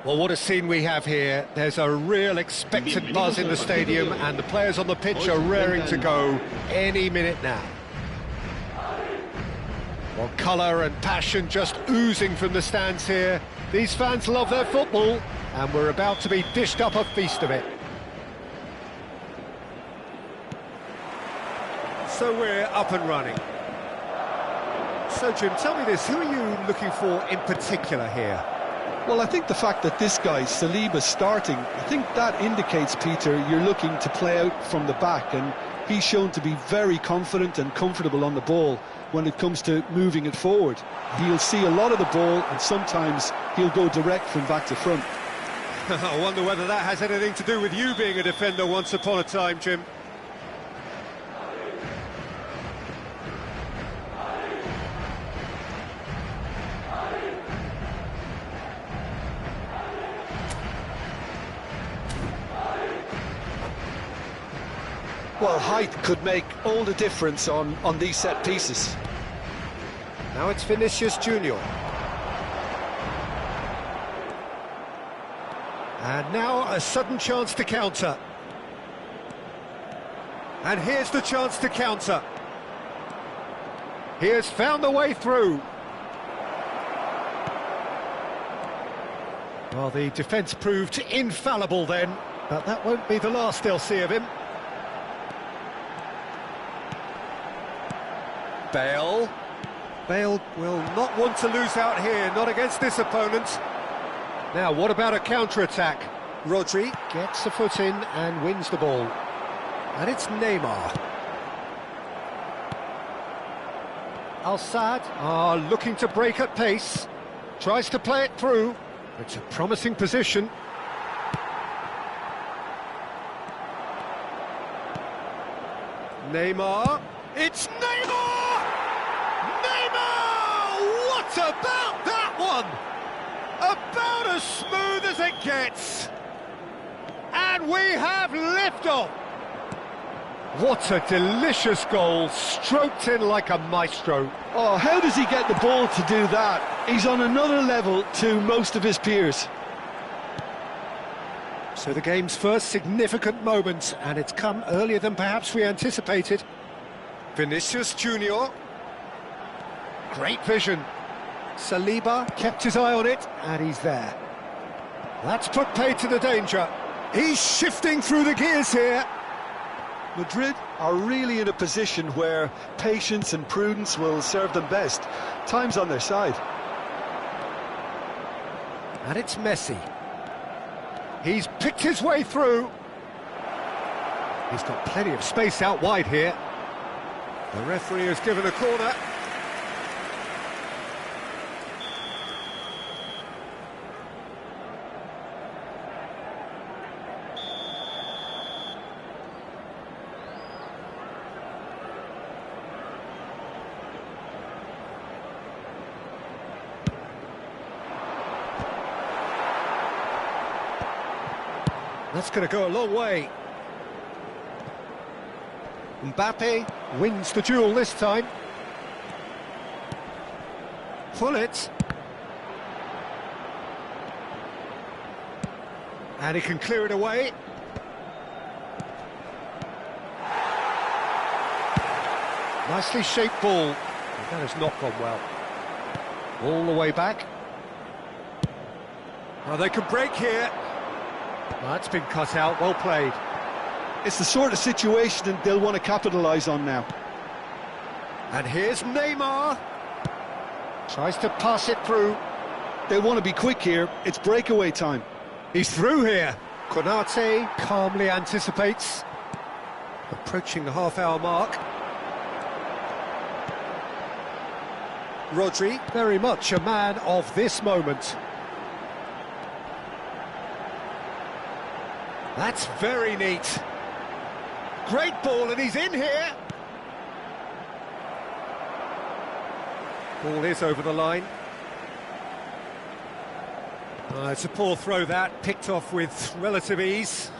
Well, what a scene we have here. There's a real expectant buzz in the stadium, and the players on the pitch are raring to go any minute now. Well, colour and passion just oozing from the stands here. These fans love their football, and we're about to be dished up a feast of it. So we're up and running. So, Jim, tell me this, who are you looking for in particular here? Well, I think the fact that this guy, Saliba, starting, I think that indicates, Peter, you're looking to play out from the back, and he's shown to be very confident and comfortable on the ball when it comes to moving it forward. He'll see a lot of the ball, and sometimes he'll go direct from back to front. I wonder whether that has anything to do with you being a defender once upon a time, Jim. Well, height could make all the difference on these set pieces. Now it's Vinicius Junior. And now a sudden chance to counter. And here's the chance to counter. He has found the way through. Well, the defence proved infallible then, but that won't be the last they'll see of him. Bale. Bale will not want to lose out here, not against this opponent. Now, what about a counter-attack? Rodri gets a foot in and wins the ball. And it's Neymar. Al-Sadd are looking to break at pace. Tries to play it through. It's a promising position. Neymar. It's Neymar! What about that one? About as smooth as it gets. And we have liftoff. What a delicious goal, stroked in like a maestro. Oh, how does he get the ball to do that? He's on another level to most of his peers. So the game's first significant moment, and it's come earlier than perhaps we anticipated. Vinicius Junior. Great vision. Saliba kept his eye on it, and he's there. That's put paid to the danger. He's shifting through the gears here. Madrid are really in a position where patience and prudence will serve them best. Time's on their side. And it's Messi. He's picked his way through. He's got plenty of space out wide here. The referee has given a corner. That's going to go a long way. Mbappe wins the duel this time. Fullet. And he can clear it away. Nicely shaped ball. That has not gone well. All the way back. Well, they can break here. That's been cut out, well played. It's the sort of situation that they'll want to capitalise on now. And here's Neymar. Tries to pass it through. They want to be quick here, it's breakaway time. He's through here. Konate calmly anticipates. Approaching the half-hour mark. Rodri, very much a man of this moment. That's very neat. Great ball, and he's in here. Ball is over the line. It's a poor throw that, picked off with relative ease.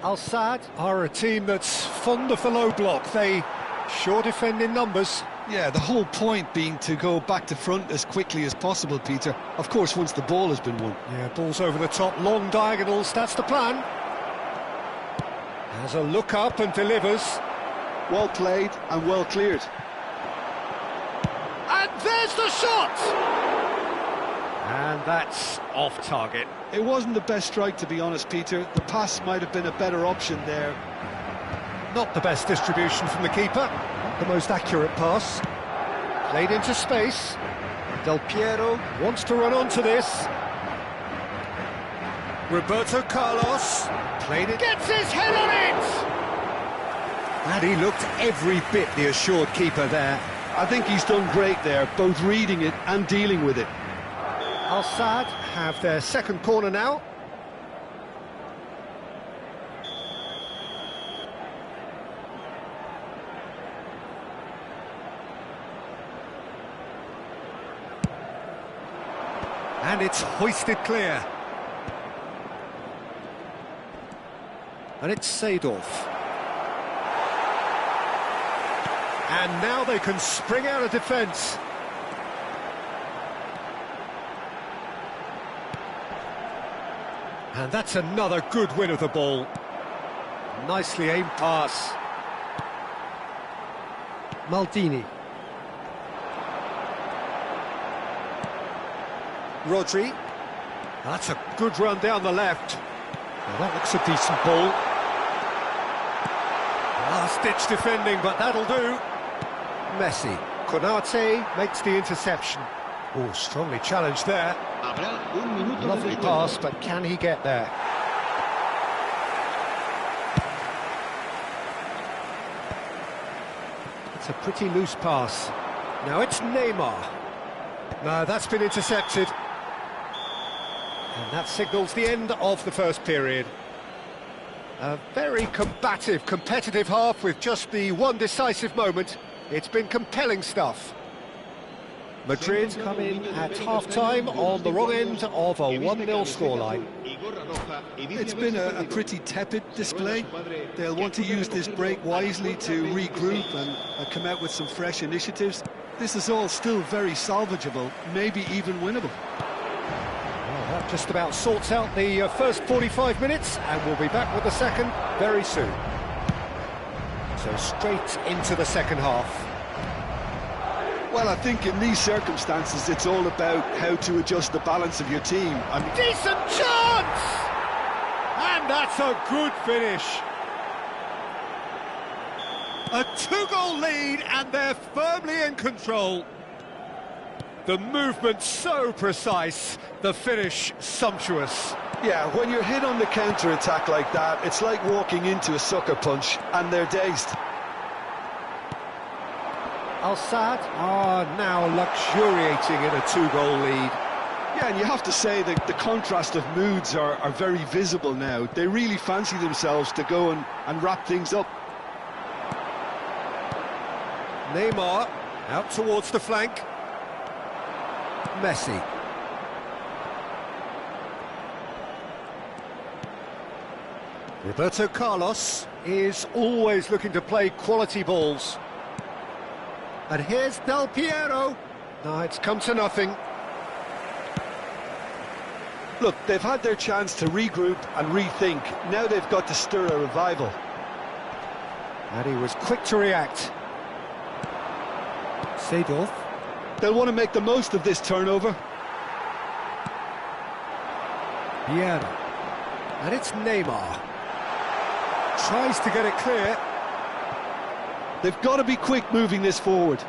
Al-Sadd are a team that's fond of the low block. They sure defend in numbers. Yeah, the whole point being to go back to front as quickly as possible, Peter. Of course, once the ball has been won. Yeah, ball's over the top, long diagonals, that's the plan. Has a look up and delivers. Well played and well cleared. And there's the shot! And that's off target. It wasn't the best strike, to be honest, Peter. The pass might have been a better option there. Not the best distribution from the keeper. Not the most accurate pass. Played into space. Del Piero wants to run onto this. Roberto Carlos played it. Gets his head on it! And he looked every bit the assured keeper there. I think he's done great there, both reading it and dealing with it. Al Sadd have their second corner now. And it's hoisted clear. And it's Seedorf. And now they can spring out of defence. And that's another good win of the ball. Nicely aimed pass. Maldini. Rodri. That's a good run down the left. Well, that looks a decent ball. Last-ditch defending, but that'll do. Messi. Konate makes the interception. Oh, strongly challenged there. Lovely pass, but can he get there? It's a pretty loose pass. Now it's Neymar. No, that's been intercepted. And that signals the end of the first period. A very combative, competitive half with just the one decisive moment. It's been compelling stuff. Madrid come in at half-time on the wrong end of a 1-0 scoreline. It's been a pretty tepid display. They'll want to use this break wisely to regroup and come out with some fresh initiatives. This is all still very salvageable, maybe even winnable. Well, that just about sorts out the first 45 minutes, and we'll be back with the second very soon. So straight into the second half. Well, I think in these circumstances, it's all about how to adjust the balance of your team. I mean, decent chance! And that's a good finish. A two-goal lead, and they're firmly in control. The movement so precise, the finish sumptuous. Yeah, when you're hit on the counter-attack like that, it's like walking into a sucker punch, and they're dazed. Al Sadd are now luxuriating in a two-goal lead. Yeah, and you have to say that the contrast of moods are very visible now. They really fancy themselves to go and wrap things up. Neymar out towards the flank. Messi. Roberto Carlos is always looking to play quality balls. And here's Del Piero. No, it's come to nothing. Look, they've had their chance to regroup and rethink. Now they've got to stir a revival. And he was quick to react. Seedorf. They'll want to make the most of this turnover. Vieira. And it's Neymar. Tries to get it clear. They've got to be quick moving this forward.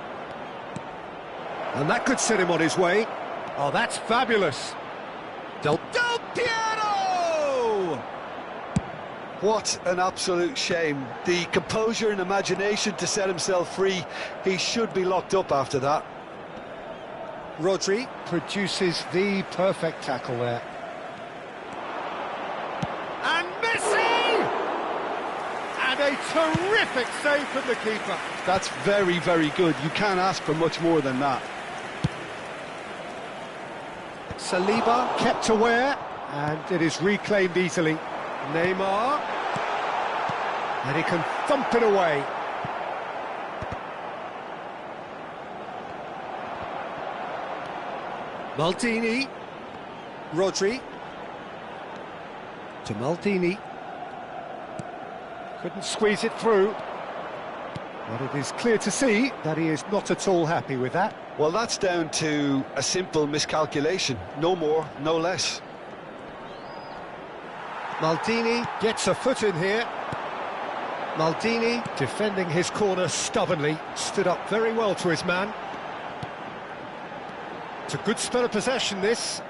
And that could set him on his way. Oh, that's fabulous. Del Piero! What an absolute shame. The composure and imagination to set himself free. He should be locked up after that. Rodri produces the perfect tackle there. And Messi! And a terrific save from the keeper. That's very, very good. You can't ask for much more than that. Saliba kept aware, and it is reclaimed easily. Neymar, and he can thump it away. Maldini. Rodri. To Maldini. Couldn't squeeze it through. But it is clear to see that he is not at all happy with that. Well, that's down to a simple miscalculation. No more, no less. Maldini gets a foot in here. Maldini defending his corner stubbornly. Stood up very well to his man. It's a good spell of possession, this.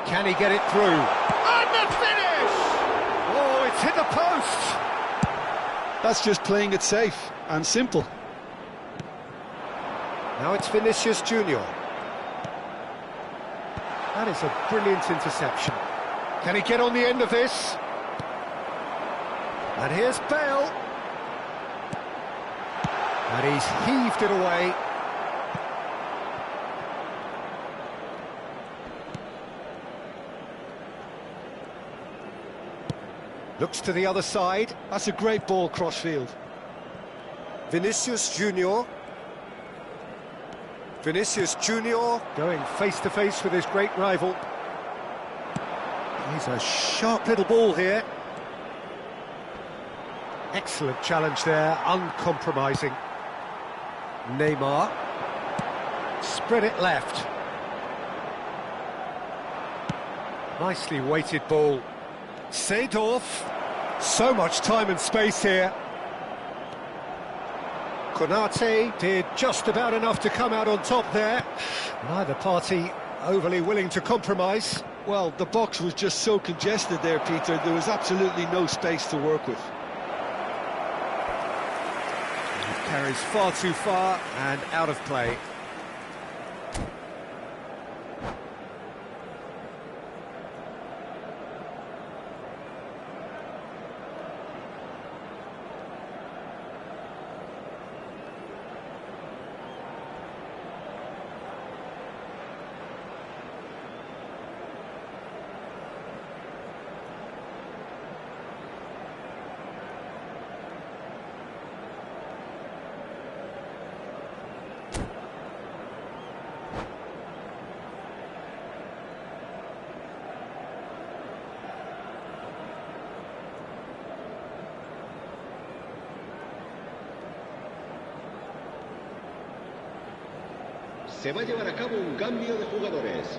Can he get it through? And the finish! Oh, it's hit the post! That's just playing it safe and simple. Now it's Vinicius Junior. That is a brilliant interception. Can he get on the end of this? And here's Bale. And he's heaved it away. Looks to the other side. That's a great ball cross-field. Vinicius Junior. Vinicius Junior going face-to-face with his great rival. He's a sharp little ball here. Excellent challenge there, uncompromising. Neymar. Spread it left. Nicely weighted ball. Seedorf. So much time and space here. Konate did just about enough to come out on top there. Neither party overly willing to compromise. Well, the box was just so congested there, Peter. There was absolutely no space to work with. It carries far too far and out of play. Se va a llevar a cabo un cambio de jugadores.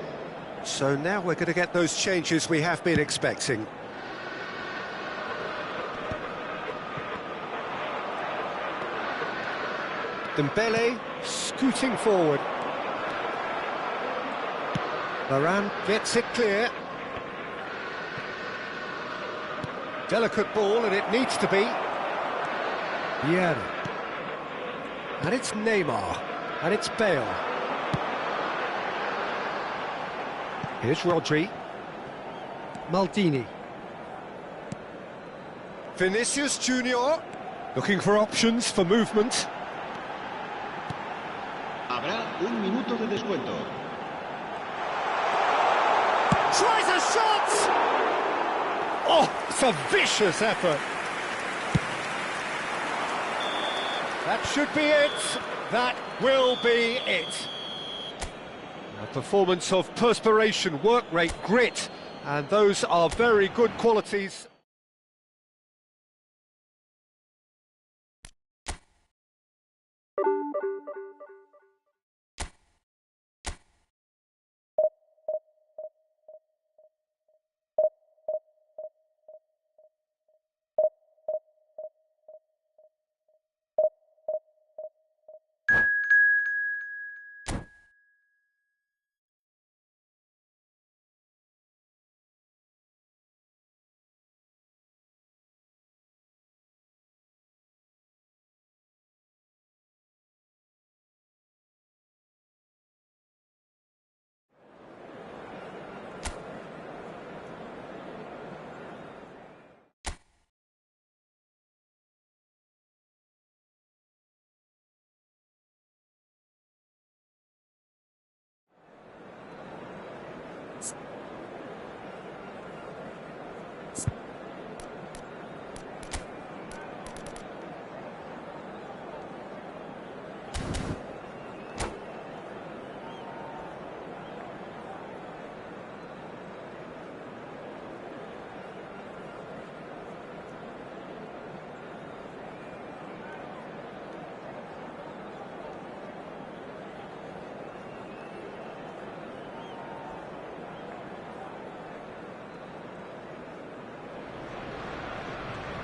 So now we're going to get those changes we have been expecting. Dembele scooting forward. Varane gets it clear. Delicate ball, and it needs to be. Vieira. And it's Neymar. And it's Bale. Here's Rodri. Maldini. Vinicius Junior. Looking for options for movement. Habrá un minuto de descuento. Tries a shot! Oh, it's a vicious effort. That should be it. That will be it. A performance of perspiration, work rate, grit, and those are very good qualities.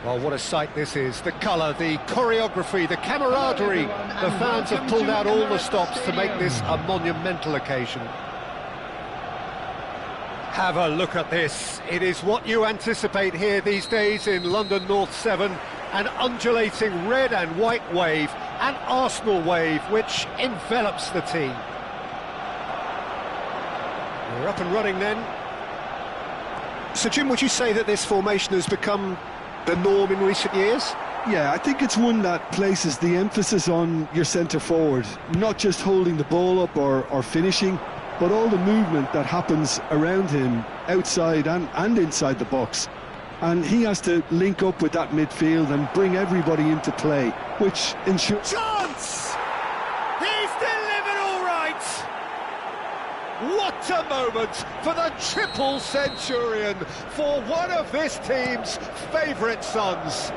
Well, what a sight this is. The colour, the choreography, the camaraderie. The fans have pulled out all the stops to make this a monumental occasion. Have a look at this. It is what you anticipate here these days in London North 7. An undulating red and white wave, an Arsenal wave which envelops the team. We're up and running then. So Jim, would you say that this formation has become the norm in recent years? Yeah, I think it's one that places the emphasis on your centre forward, not just holding the ball up or finishing, but all the movement that happens around him, outside and inside the box. And he has to link up with that midfield and bring everybody into play, which ensures... Chance! He's delivered all right! What a moment for the triple centurion, for one of this team's favourite sons.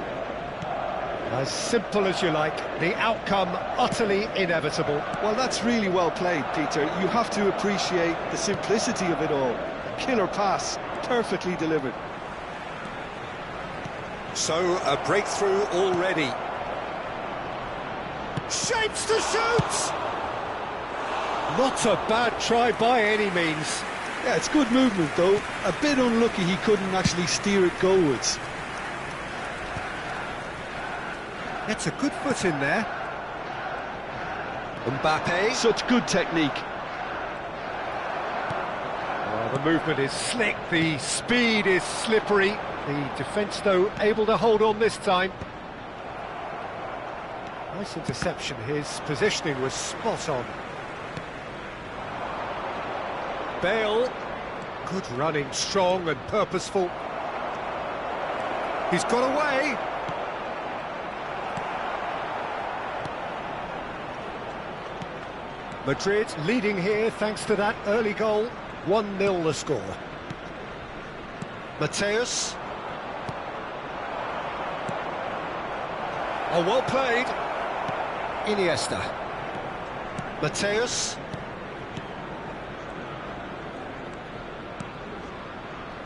As simple as you like, the outcome utterly inevitable. Well, that's really well played, Peter. You have to appreciate the simplicity of it all. Killer pass, perfectly delivered. So, a breakthrough already. Shapes to shoot! Not a bad try by any means. Yeah, it's good movement, though. A bit unlucky he couldn't actually steer it goalwards. Gets a good foot in there. Mbappe. Such good technique. Oh, the movement is slick, the speed is slippery. The defence, though, able to hold on this time. Nice interception. His positioning was spot on. Bale. Good running, strong and purposeful. He's got away. Madrid leading here thanks to that early goal. 1-0 the score. Mateus. Oh, well played. Iniesta. Mateus.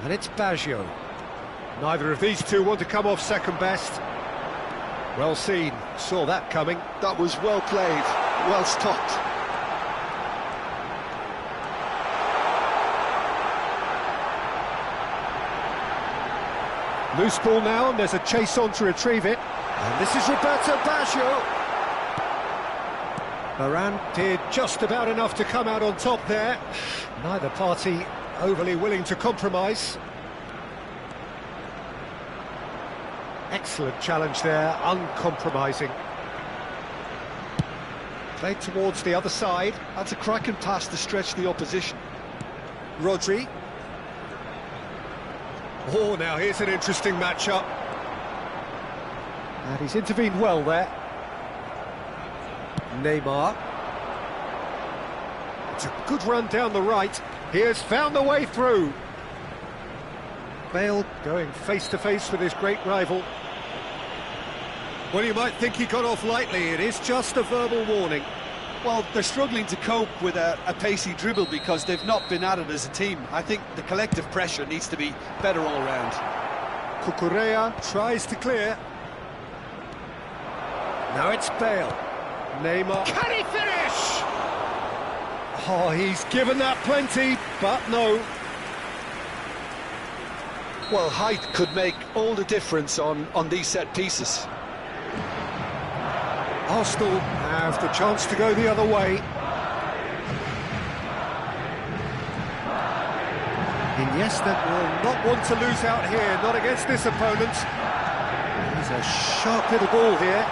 And it's Baggio. Neither of these two want to come off second best. Well seen, saw that coming. That was well played, well stopped. Loose ball now, and there's a chase on to retrieve it. And this is Roberto Baggio. Varane did just about enough to come out on top there. Neither party overly willing to compromise. Excellent challenge there, uncompromising. Played towards the other side. That's a cracking pass to stretch the opposition. Rodri. Oh, now here's an interesting matchup. And he's intervened well there. Neymar. It's a good run down the right. He has found the way through. Bale going face-to-face with his great rival. Well, you might think he got off lightly. It is just a verbal warning. Well, they're struggling to cope with a pacey dribble because they've not been at it as a team. I think the collective pressure needs to be better all round. Cucurella tries to clear. Now it's Bale. Neymar. Can he finish? Oh, he's given that plenty, but no. Well, height could make all the difference on these set pieces. Arsenal have the chance to go the other way. Iniesta will not want to lose out here, not against this opponent. He's a sharp little ball here.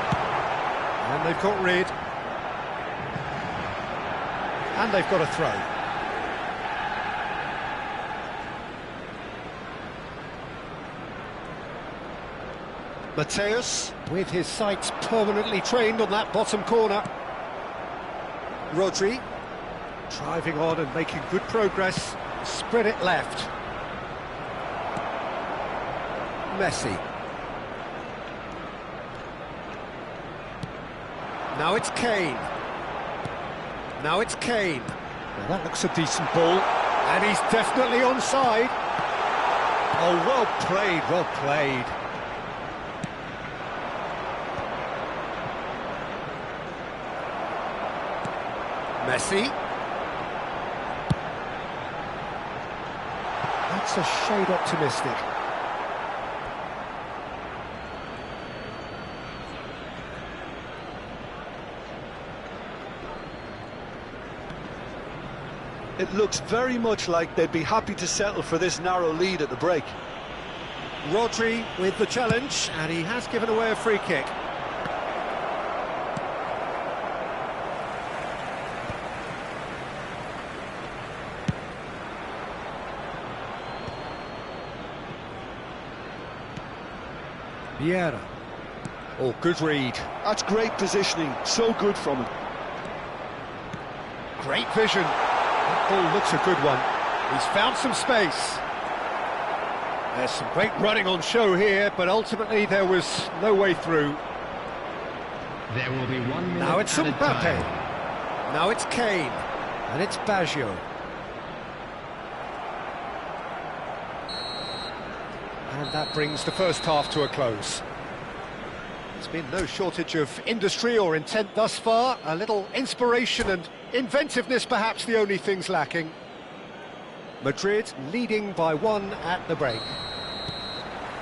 And they've got rid. And they've got a throw. Mateus, with his sights permanently trained on that bottom corner. Rodri, driving on and making good progress. Spread it left. Messi. Now it's Kane. Now it's Kane. Well, that looks a decent ball. And he's definitely onside. Oh, well played, well played. Messi. That's a shade optimistic. It looks very much like they'd be happy to settle for this narrow lead at the break. Rodri with the challenge, and he has given away a free kick. Vieira. Oh, good read. That's great positioning, so good from him. Great vision. That ball looks a good one. He's found some space. There's some great running on show here, but ultimately there was no way through. There will be 1 minute. Now it's Mbappe. Now it's Kane. And it's Baggio. And that brings the first half to a close. There's been no shortage of industry or intent thus far. A little inspiration and inventiveness, perhaps the only things lacking. Madrid leading by 1 at the break.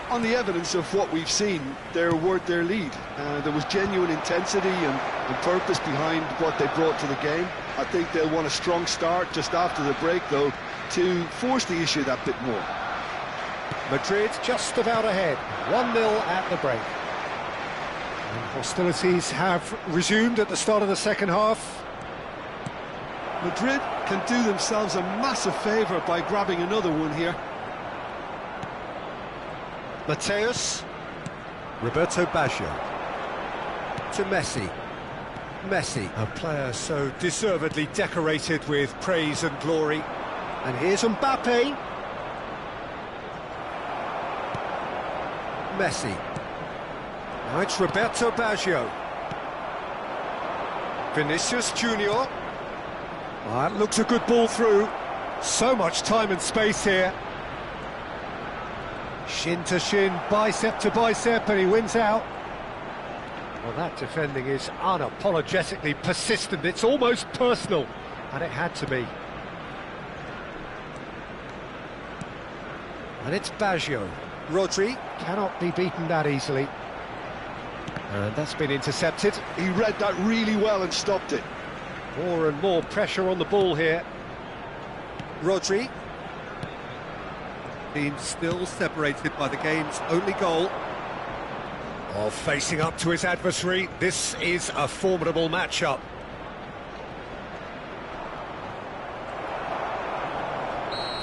On the evidence of what we've seen, they're worth their lead. There was genuine intensity and purpose behind what they brought to the game. I think they'll want a strong start just after the break, though, to force the issue that bit more. Madrid just about ahead, 1-0 at the break. And hostilities have resumed at the start of the second half. Madrid can do themselves a massive favour by grabbing another one here. Mateus. Roberto Baggio. To Messi. Messi, a player so deservedly decorated with praise and glory. And here's Mbappe. Messi. Now it's Roberto Baggio. Vinicius Junior. That looks a good ball through. So much time and space here. Shin to shin, bicep to bicep, and he wins out. Well, that defending is unapologetically persistent. It's almost personal, and it had to be. And it's Baggio. Rodri cannot be beaten that easily. And that's been intercepted. He read that really well and stopped it. More and more pressure on the ball here. Rodri. Being still separated by the game's only goal. Oh, facing up to his adversary. This is a formidable matchup.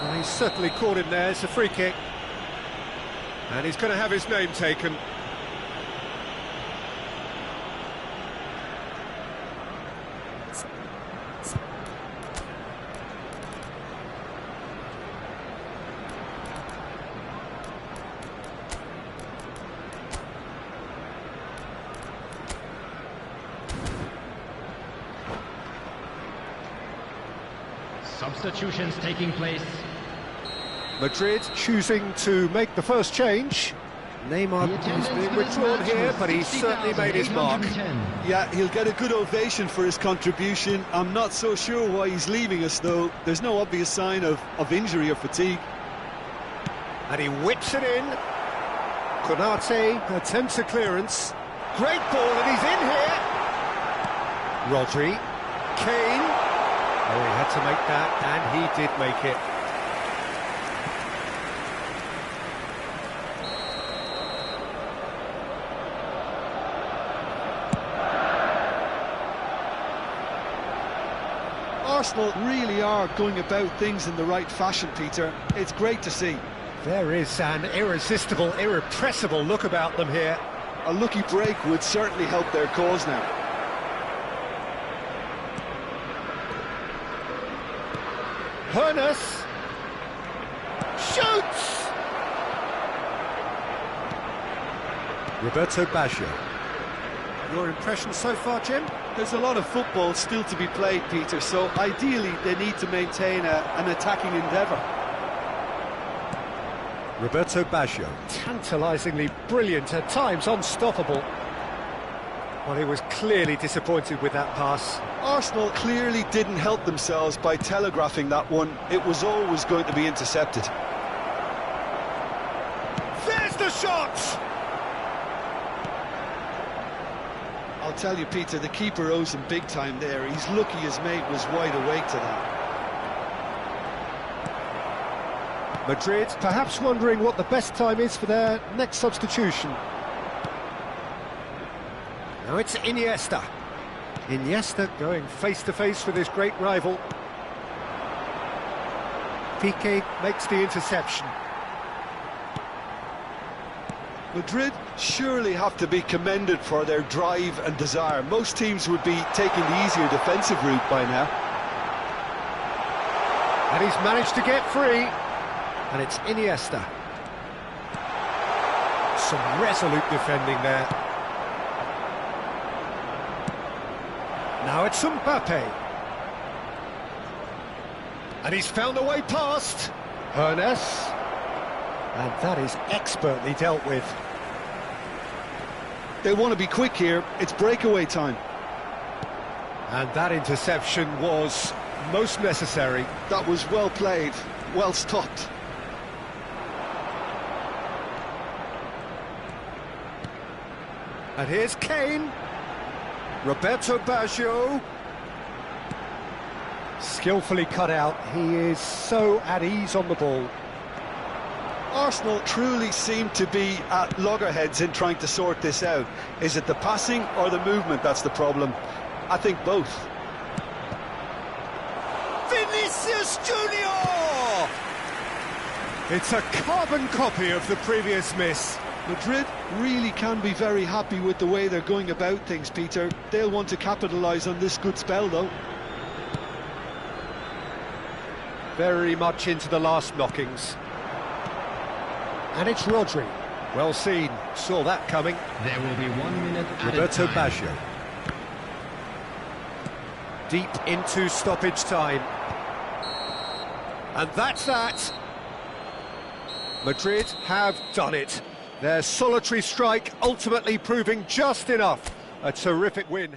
Well, he's certainly caught him there. It's a free kick. And he's going to have his name taken. Substitutions taking place. Madrid choosing to make the first change. Neymar is being withdrawn here, but he's certainly made his mark. Yeah, he'll get a good ovation for his contribution. I'm not so sure why he's leaving us, though. There's no obvious sign of injury or fatigue. And he whips it in. Konate attempts a clearance. Great ball, and he's in here. Rodri. Kane. Oh, he had to make that, and he did make it. Arsenal really are going about things in the right fashion, Peter. It's great to see. There is an irresistible, irrepressible look about them here. A lucky break would certainly help their cause now. Hernas shoots! Roberto Baggio. Your impression so far, Jim? There's a lot of football still to be played, Peter, so ideally they need to maintain an attacking endeavour. Roberto Baggio, tantalisingly brilliant, at times unstoppable. Well, he was clearly disappointed with that pass. Arsenal clearly didn't help themselves by telegraphing that one. It was always going to be intercepted. There's the shot! I'll tell you, Peter, the keeper owes him big time there. He's lucky his mate was wide awake to that. Madrid perhaps wondering what the best time is for their next substitution. Now it's Iniesta. Iniesta going face-to-face with his great rival. Piqué makes the interception. Madrid surely have to be commended for their drive and desire. Most teams would be taking the easier defensive route by now. And he's managed to get free. And it's Iniesta. Some resolute defending there. Now it's Mbappe. And he's found a way past. Hernes. And that is expertly dealt with. They want to be quick here. It's breakaway time. And that interception was most necessary. That was well played, well stopped. And here's Kane. Roberto Baggio. Skillfully cut out. He is so at ease on the ball. Arsenal truly seem to be at loggerheads in trying to sort this out. Is it the passing or the movement that's the problem? I think both. Vinicius Junior! It's a carbon copy of the previous miss. Madrid really can be very happy with the way they're going about things, Peter. They'll want to capitalise on this good spell, though. Very much into the last knockings. And it's Rodri. Well seen. Saw that coming. There will be 1 minute Roberto Baggio. Deep into stoppage time. And that's that. Madrid have done it. Their solitary strike ultimately proving just enough. A terrific win.